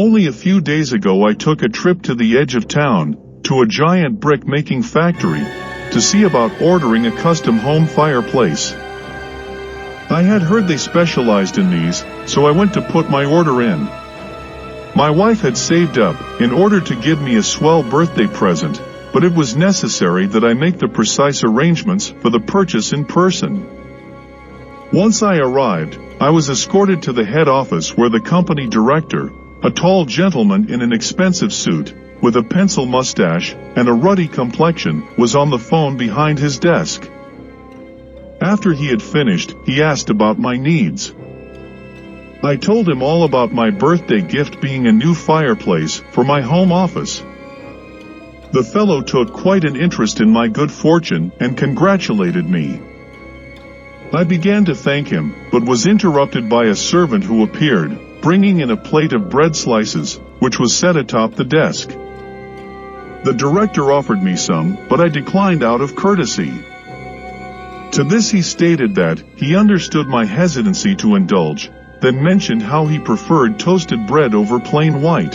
Only a few days ago I took a trip to the edge of town, to a giant brick-making factory, to see about ordering a custom home fireplace. I had heard they specialized in these, so I went to put my order in. My wife had saved up, in order to give me a swell birthday present, but it was necessary that I make the precise arrangements for the purchase in person. Once I arrived, I was escorted to the head office where the company director, a tall gentleman in an expensive suit, with a pencil mustache and a ruddy complexion, was on the phone behind his desk. After he had finished, he asked about my needs. I told him all about my birthday gift being a new fireplace for my home office. The fellow took quite an interest in my good fortune and congratulated me. I began to thank him, but was interrupted by a servant who appeared, bringing in a plate of bread slices, which was set atop the desk. The director offered me some, but I declined out of courtesy. To this he stated that he understood my hesitancy to indulge, then mentioned how he preferred toasted bread over plain white.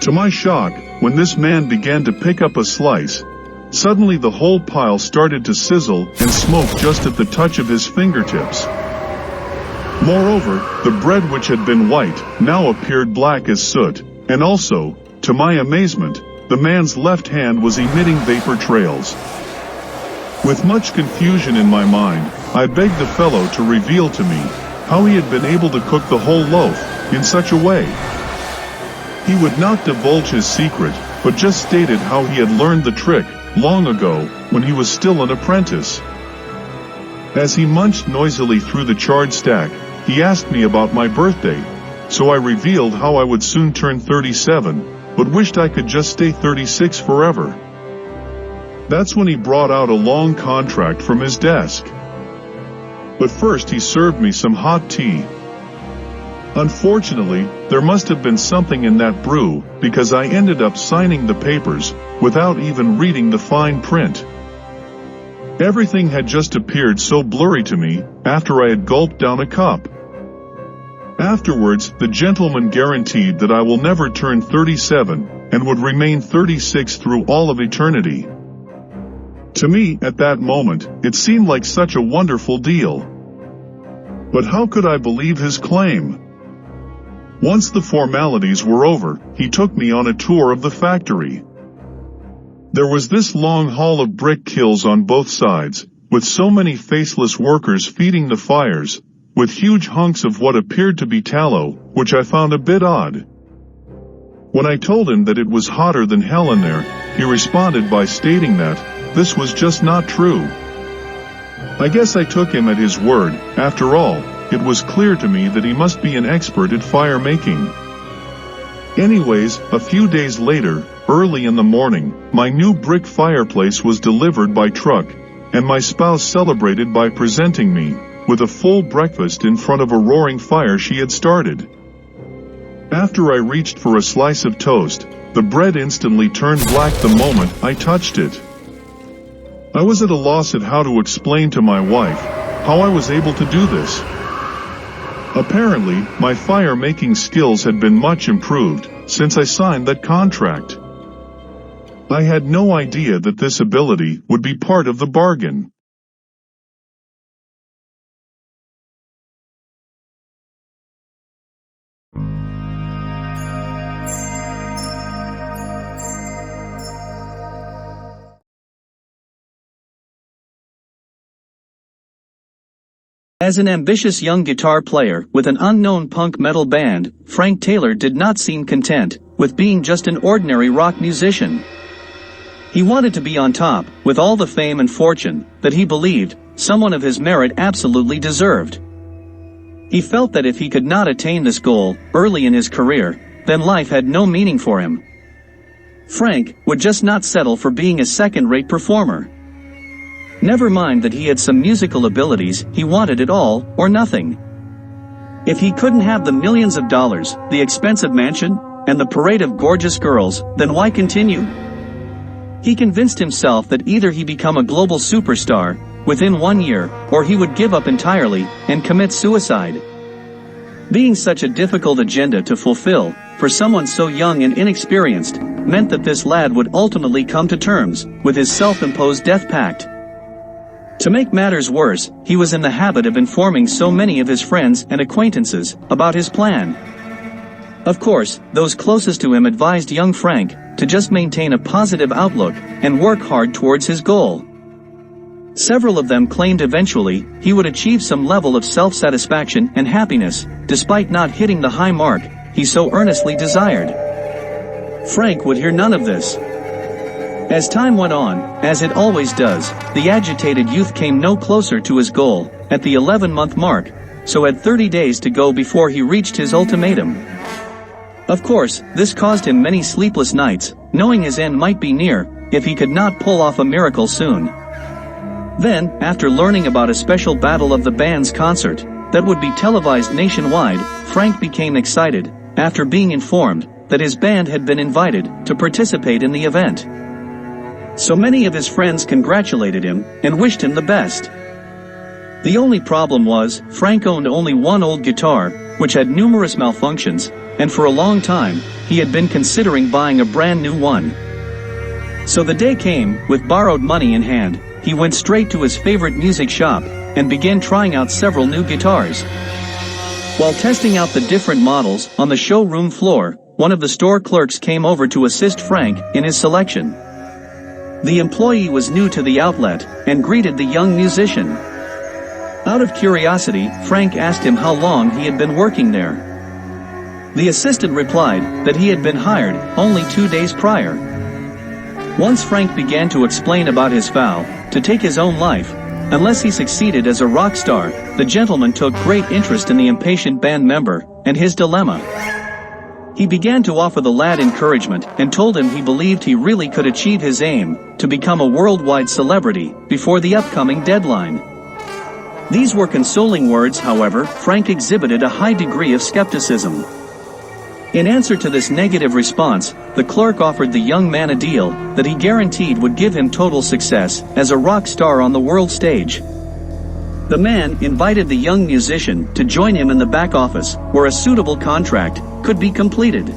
To my shock, when this man began to pick up a slice, suddenly the whole pile started to sizzle and smoke just at the touch of his fingertips. Moreover, the bread which had been white now appeared black as soot, and also, to my amazement, the man's left hand was emitting vapor trails. With much confusion in my mind, I begged the fellow to reveal to me how he had been able to cook the whole loaf in such a way. He would not divulge his secret, but just stated how he had learned the trick long ago when he was still an apprentice. As he munched noisily through the charred stack, he asked me about my birthday, so I revealed how I would soon turn 37, but wished I could just stay 36 forever. That's when he brought out a long contract from his desk. But first he served me some hot tea. Unfortunately, there must have been something in that brew, because I ended up signing the papers, without even reading the fine print. Everything had just appeared so blurry to me, after I had gulped down a cup. Afterwards, the gentleman guaranteed that I will never turn 37, and would remain 36 through all of eternity. To me, at that moment, it seemed like such a wonderful deal. But how could I believe his claim? Once the formalities were over, he took me on a tour of the factory. There was this long hall of brick kilns on both sides, with so many faceless workers feeding the fires, with huge hunks of what appeared to be tallow, which I found a bit odd. When I told him that it was hotter than hell in there, he responded by stating that this was just not true. I guess I took him at his word. After all, it was clear to me that he must be an expert at fire making. Anyways, a few days later, early in the morning, my new brick fireplace was delivered by truck, and my spouse celebrated by presenting me with a full breakfast in front of a roaring fire she had started. After I reached for a slice of toast, the bread instantly turned black the moment I touched it. I was at a loss at how to explain to my wife how I was able to do this. Apparently, my fire-making skills had been much improved since I signed that contract. I had no idea that this ability would be part of the bargain. As an ambitious young guitar player with an unknown punk metal band, Frank Taylor did not seem content with being just an ordinary rock musician. He wanted to be on top, with all the fame and fortune that he believed someone of his merit absolutely deserved. He felt that if he could not attain this goal early in his career, then life had no meaning for him. Frank would just not settle for being a second-rate performer. Never mind that he had some musical abilities, he wanted it all, or nothing. If he couldn't have the millions of dollars, the expensive mansion, and the parade of gorgeous girls, then why continue? He convinced himself that either he become a global superstar within 1 year, or he would give up entirely and commit suicide. Being such a difficult agenda to fulfill, for someone so young and inexperienced, meant that this lad would ultimately come to terms with his self-imposed death pact. To make matters worse, he was in the habit of informing so many of his friends and acquaintances about his plan. Of course, those closest to him advised young Frank to just maintain a positive outlook and work hard towards his goal. Several of them claimed eventually he would achieve some level of self-satisfaction and happiness, despite not hitting the high mark he so earnestly desired. Frank would hear none of this. As time went on, as it always does, the agitated youth came no closer to his goal, at the 11-month mark, so had 30 days to go before he reached his ultimatum. Of course, this caused him many sleepless nights, knowing his end might be near, if he could not pull off a miracle soon. Then, after learning about a special Battle of the Bands concert that would be televised nationwide, Frank became excited, after being informed that his band had been invited to participate in the event. So many of his friends congratulated him and wished him the best. The only problem was, Frank owned only one old guitar, which had numerous malfunctions, and for a long time, he had been considering buying a brand new one. So the day came, with borrowed money in hand, he went straight to his favorite music shop, and began trying out several new guitars. While testing out the different models on the showroom floor, one of the store clerks came over to assist Frank in his selection. The employee was new to the outlet, and greeted the young musician. Out of curiosity, Frank asked him how long he had been working there. The assistant replied that he had been hired only 2 days prior. Once Frank began to explain about his vow to take his own life, unless he succeeded as a rock star, the gentleman took great interest in the impatient band member and his dilemma. He began to offer the lad encouragement and told him he believed he really could achieve his aim to become a worldwide celebrity before the upcoming deadline. These were consoling words, however. Frank exhibited a high degree of skepticism. In answer to this negative response, the clerk offered the young man a deal that he guaranteed would give him total success as a rock star on the world stage. The man invited the young musician to join him in the back office, where a suitable contract could be completed.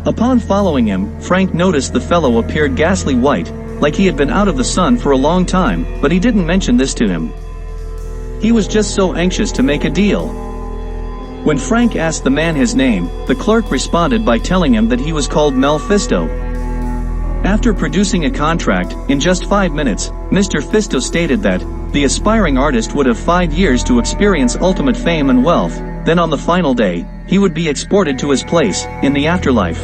Upon following him, Frank noticed the fellow appeared ghastly white, like he had been out of the sun for a long time, but he didn't mention this to him. He was just so anxious to make a deal. When Frank asked the man his name, the clerk responded by telling him that he was called Fisto. After producing a contract, in just 5 minutes, Mr. Fisto stated that the aspiring artist would have 5 years to experience ultimate fame and wealth, then on the final day, he would be exported to his place in the afterlife.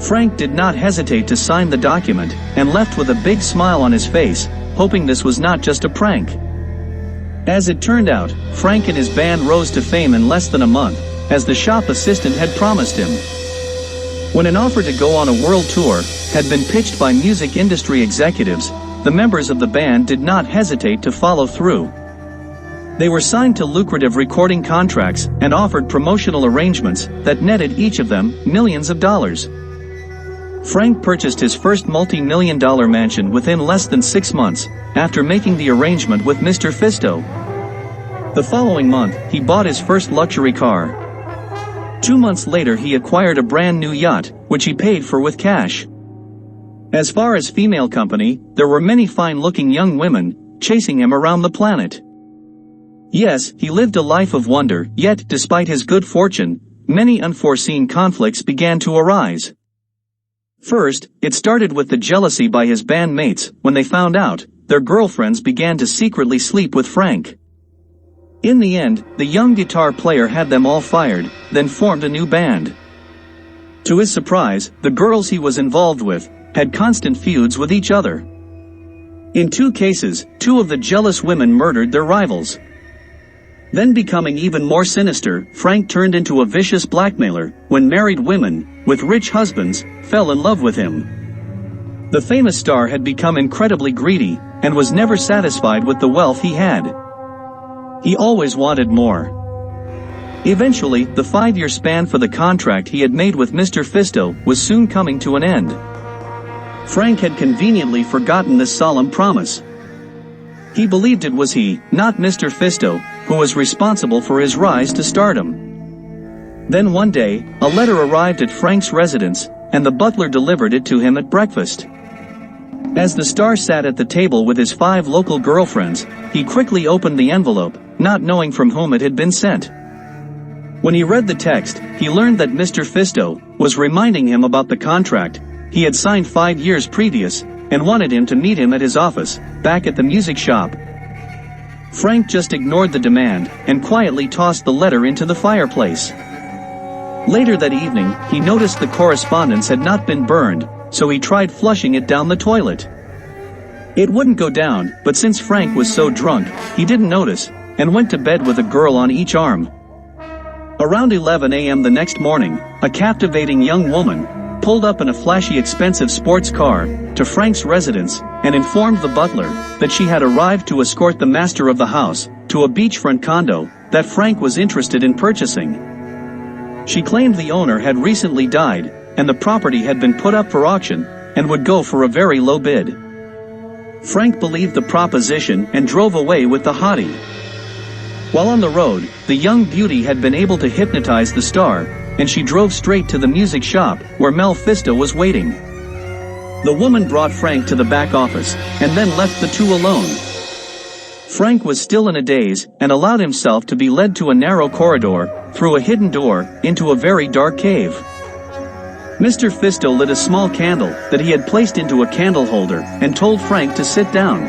Frank did not hesitate to sign the document, and left with a big smile on his face, hoping this was not just a prank. As it turned out, Frank and his band rose to fame in less than a month, as the shop assistant had promised him. When an offer to go on a world tour had been pitched by music industry executives, the members of the band did not hesitate to follow through. They were signed to lucrative recording contracts and offered promotional arrangements that netted each of them millions of dollars. Frank purchased his first multi-million-dollar mansion within less than 6 months, after making the arrangement with Mr. Fisto. The following month, he bought his first luxury car. 2 months later, he acquired a brand new yacht, which he paid for with cash. As far as female company, there were many fine-looking young women chasing him around the planet. Yes, he lived a life of wonder, yet, despite his good fortune, many unforeseen conflicts began to arise. First, it started with the jealousy by his bandmates when they found out their girlfriends began to secretly sleep with Frank. In the end, the young guitar player had them all fired, then formed a new band. To his surprise, the girls he was involved with had constant feuds with each other. In 2 cases, 2 of the jealous women murdered their rivals. Then, becoming even more sinister, Frank turned into a vicious blackmailer when married women with rich husbands fell in love with him. The famous star had become incredibly greedy and was never satisfied with the wealth he had. He always wanted more. Eventually, the 5-year span for the contract he had made with Mr. Fisto was soon coming to an end. Frank had conveniently forgotten this solemn promise. He believed it was he, not Mr. Fisto, who was responsible for his rise to stardom. Then one day, a letter arrived at Frank's residence, and the butler delivered it to him at breakfast. As the star sat at the table with his 5 local girlfriends, he quickly opened the envelope, not knowing from whom it had been sent. When he read the text, he learned that Mr. Fisto was reminding him about the contract he had signed 5 years previous, and wanted him to meet him at his office, back at the music shop. Frank just ignored the demand, and quietly tossed the letter into the fireplace. Later that evening, he noticed the correspondence had not been burned, so he tried flushing it down the toilet. It wouldn't go down, but since Frank was so drunk, he didn't notice, and went to bed with a girl on each arm. Around 11 a.m. the next morning, a captivating young woman pulled up in a flashy expensive sports car to Frank's residence, and informed the butler that she had arrived to escort the master of the house to a beachfront condo that Frank was interested in purchasing. She claimed the owner had recently died, and the property had been put up for auction, and would go for a very low bid. Frank believed the proposition and drove away with the hottie. While on the road, the young beauty had been able to hypnotize the star, and she drove straight to the music shop, where Mel Fisto was waiting. The woman brought Frank to the back office, and then left the two alone. Frank was still in a daze, and allowed himself to be led to a narrow corridor, through a hidden door, into a very dark cave. Mr. Fisto lit a small candle that he had placed into a candle holder, and told Frank to sit down.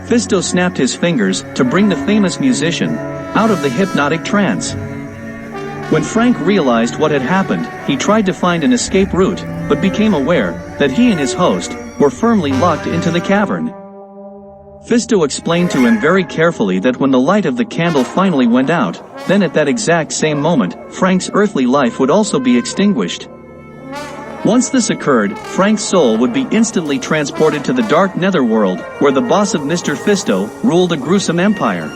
Fisto snapped his fingers to bring the famous musician out of the hypnotic trance. When Frank realized what had happened, he tried to find an escape route, but became aware that he and his host were firmly locked into the cavern. Fisto explained to him very carefully that when the light of the candle finally went out, then at that exact same moment, Frank's earthly life would also be extinguished. Once this occurred, Frank's soul would be instantly transported to the dark netherworld, where the boss of Mr. Fisto ruled a gruesome empire.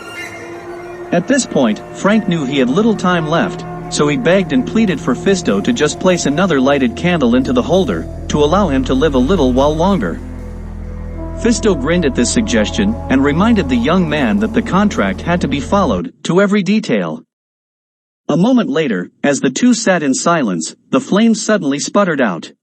At this point, Frank knew he had little time left, so he begged and pleaded for Fisto to just place another lighted candle into the holder, to allow him to live a little while longer. Fisto grinned at this suggestion, and reminded the young man that the contract had to be followed, to every detail. A moment later, as the two sat in silence, the flames suddenly sputtered out.